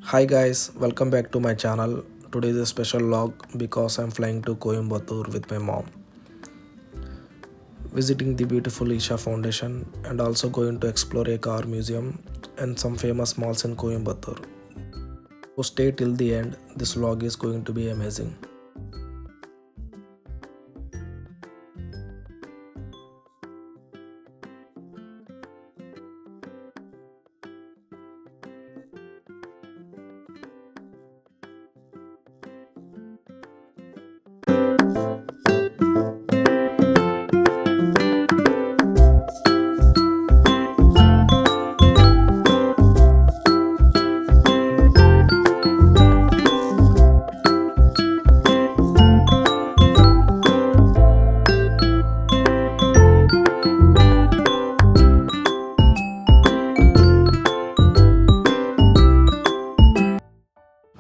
Hi guys, welcome back to my channel. Today is a special vlog because I'm flying to Coimbatore with my mom, visiting the beautiful Isha Foundation and also going to explore a car museum and some famous malls in Coimbatore. So stay till the end. This vlog is going to be amazing.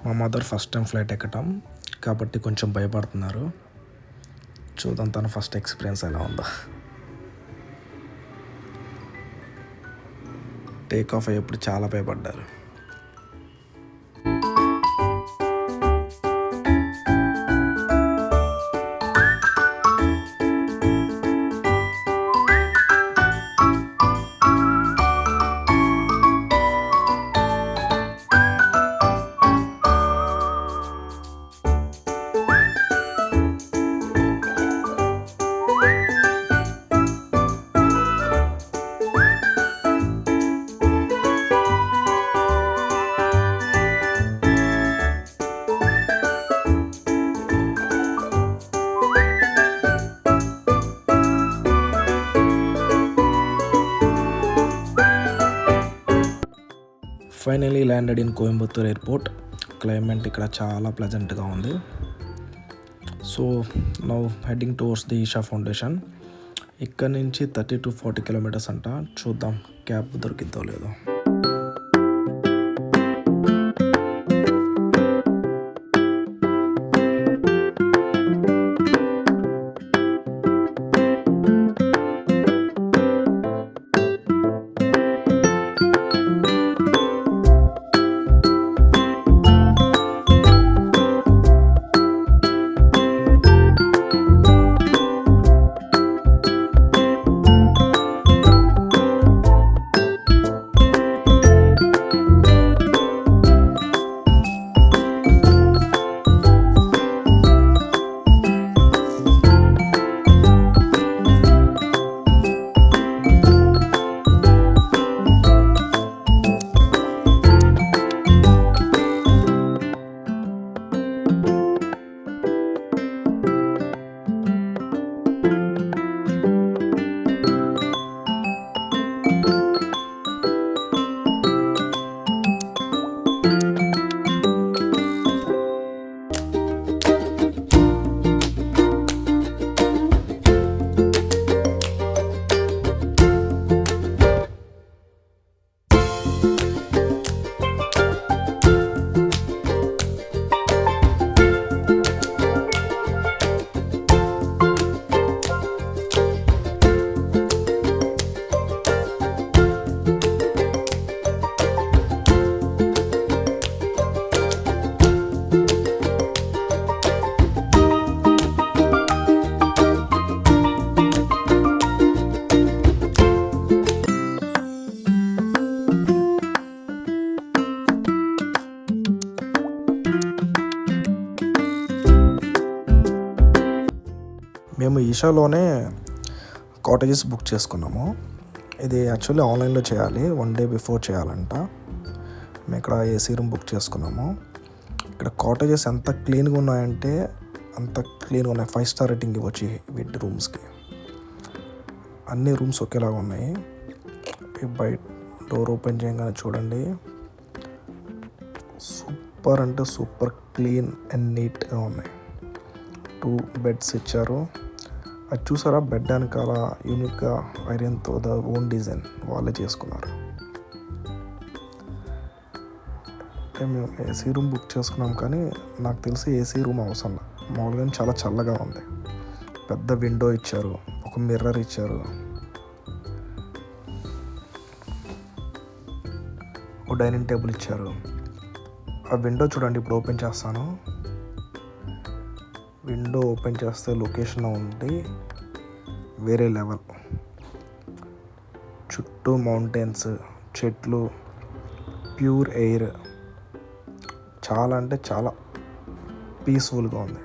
మా mother first time flight ఎక్కటం కాబట్టి కొంచెం భయపడుతున్నారు. చూద్దాం తన first experience ఎలా ఉందో. Take off అయ్యేప్పుడు చాలా భయపడ్డారు. Finally landed in Coimbatore airport. Climate ఇక్కడ చాలా ప్లెజెంట్గా ఉంది. So now heading towards the Isha Foundation. ఇక్కడ నుంచి 30 to 40 కిలోమీటర్స్ అంట. చూద్దాం క్యాబ్ దొరికిద్దో లేదో. మేము ఈషాలోనే కాటేజెస్ బుక్ చేసుకున్నాము. ఇది యాక్చువల్లీ ఆన్లైన్లో చేయాలి, 1 day బిఫోర్ చేయాలంట. మేము ఇక్కడ ఏసీ రూమ్ బుక్ చేసుకున్నాము. ఇక్కడ కాటేజెస్ ఎంత క్లీన్గా ఉన్నాయంటే అంత క్లీన్గా ఉన్నాయి. 5 star రేటింగ్ ఇవ్వచ్చు వీటి రూమ్స్కి. అన్ని రూమ్స్ ఒకేలాగా ఉన్నాయి. బయట డోర్ ఓపెన్ చేయగానే చూడండి, సూపర్ అంటే సూపర్ క్లీన్ అండ్ నీట్గా ఉన్నాయి. 2 beds ఇచ్చారు. అది చూసారా, బెడ్ వెనకాల యూనిక్గా ఐరన్తో ఓన్ డిజైన్ వాళ్ళే చేసుకున్నారు. అంటే మేము ఏసీ రూమ్ బుక్ చేసుకున్నాం, కానీ నాకు తెలిసి ఏసీ రూమ్ అవసరం. మామూలుగా చాలా చల్లగా ఉంది. పెద్ద విండో ఇచ్చారు, ఒక మిర్రర్ ఇచ్చారు, ఓ డైనింగ్ టేబుల్ ఇచ్చారు. ఆ విండో చూడండి, ఇప్పుడు ఓపెన్ చేస్తాను. విండో ఓపెన్ చేస్తే లొకేషన్ ఉంది, వేరే లెవెల్. చుట్టూ మౌంటైన్స్, చెట్లు, ప్యూర్ ఎయిర్, చాలా అంటే చాలా పీస్ఫుల్గా ఉంది.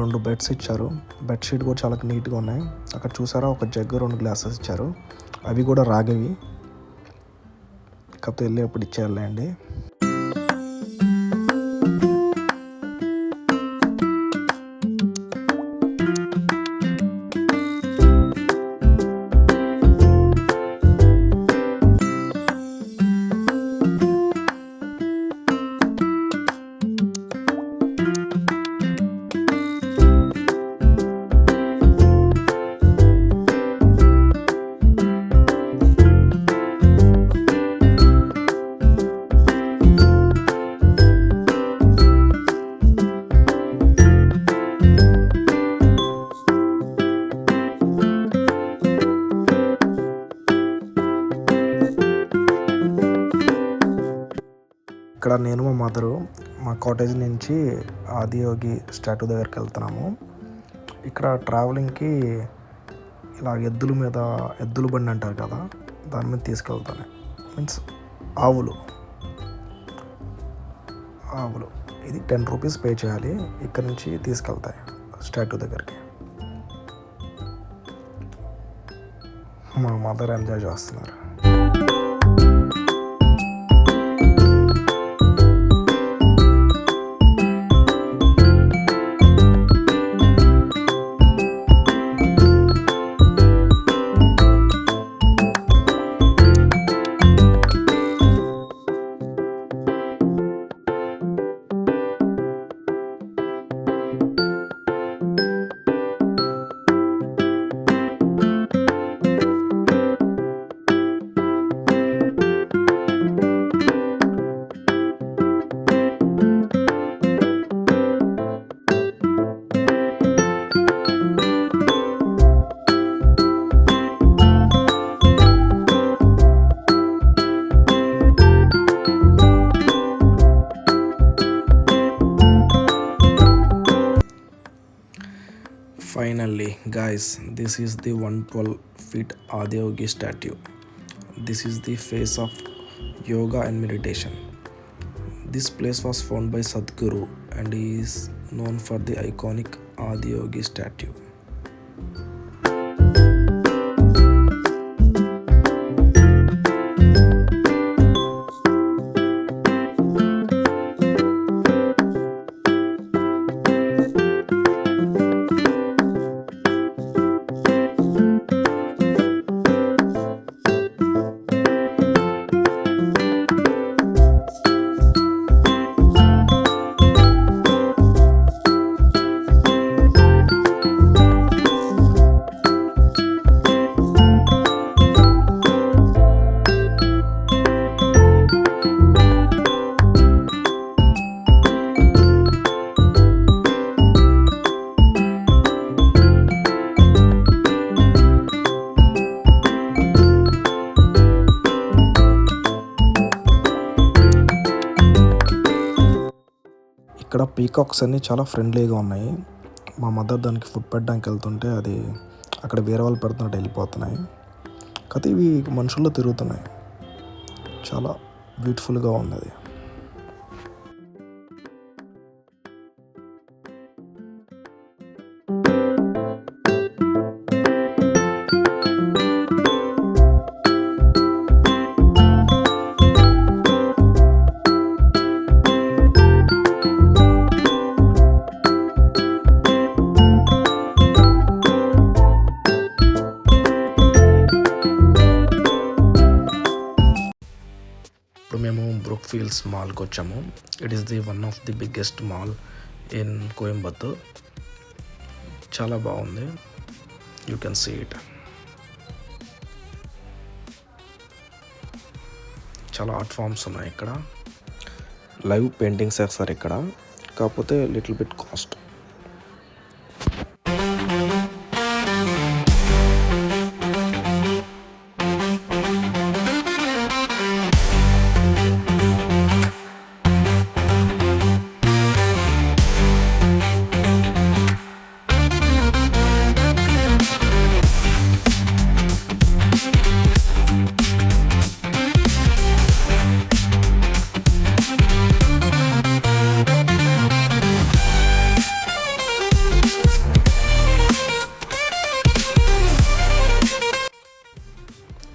రెండు బెడ్స్ ఇచ్చారు. బెడ్షీట్ కూడా చాలా నీట్గా ఉన్నాయి. అక్కడ చూసారా, ఒక జగ్గు 2 గ్లాసెస్ ఇచ్చారు. అవి కూడా రాగవి, కాకపోతే వెళ్ళి అప్పుడు ఇచ్చేయాలండి. ఇక్కడ నేను మా మదరు మా కాటేజ్ నుంచి ఆదియోగి స్టాట్యూ దగ్గరికి వెళ్తున్నాము. ఇక్కడ ట్రావెలింగ్కి ఇలా ఎద్దుల బండి అంటారు కదా, దాని మీద తీసుకెళ్తాను. మీన్స్ ఆవులు. ఇది 10 రూపీస్ పే చేయాలి. ఇక్కడ నుంచి తీసుకెళ్తాయి స్టాట్యూ దగ్గరికి. మా మదర్ ఎంజాయ్ చేస్తున్నారు. Finally guys, this is the 112 feet Adiyogi statue. This is the face of yoga and meditation. This place was found by Sadhguru and he is known for the iconic Adiyogi statue. ఇక్కడ peacocks అన్నీ చాలా ఫ్రెండ్లీగా ఉన్నాయి. మా mother దానికి food పెట్టడానికి వెళ్తుంటే అది అక్కడ వేరే వాళ్ళు పెడుతున్నట్టు వెళ్ళిపోతున్నాయి. కాకపోతే ఇవి మనుషుల్లో తిరుగుతున్నాయి. చాలా బ్యూటిఫుల్గా ఉన్నది. ఇప్పుడు మేము బ్రూక్ఫీల్డ్స్ మాల్కి వచ్చాము. It is the one of the biggest mall in Coimbatore. చాలా బాగుంది. You can see it. చాలా ఆర్ట్ ఫామ్స్ ఉన్నాయి ఇక్కడ. లైవ్ పెయింటింగ్స్ వేస్తారు ఇక్కడ, కాకపోతే లిటిల్ బిట్ కాస్ట్.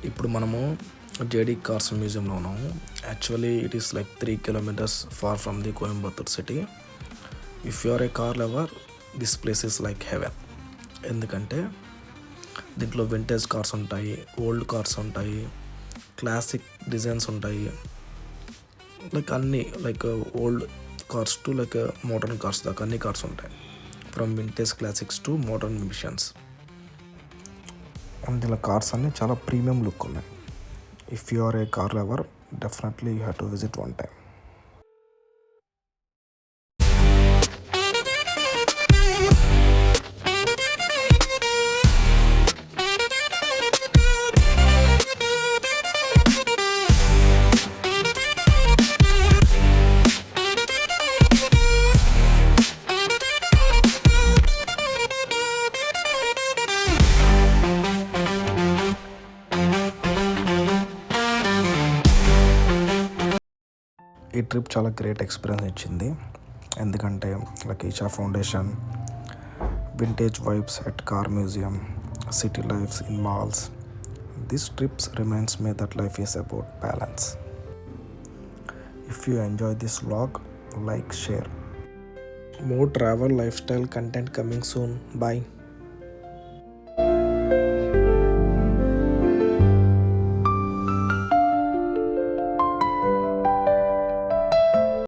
ఇప్పుడు మనము జేడీ కార్స్ మ్యూజియంలో ఉన్నాము. Actually it is like 3 kilometers far from the Coimbatore city. If you are a car lover, this place is like heaven. ఎందుకంటే దీంట్లో వింటేజ్ కార్స్ ఉంటాయి, ఓల్డ్ కార్స్ ఉంటాయి, క్లాసిక్ డిజైన్స్ ఉంటాయి, like అన్నీ like old cars to like modern cars దాకా అన్ని cars ఉంటాయి, from vintage classics to modern machines. అందులో కార్స్ అన్నీ చాలా ప్రీమియం లుక్ ఉన్నాయి. If you are a car lover, definitely you have to visit one time. ఈ trip చాలా great experience ఇచ్చింది. ఎందుకంటే like Isha Foundation, vintage vibes at car museum, city lifes in malls. This trips reminds me that life is about balance. If you enjoy this vlog, like, share. More travel lifestyle content coming soon. Bye.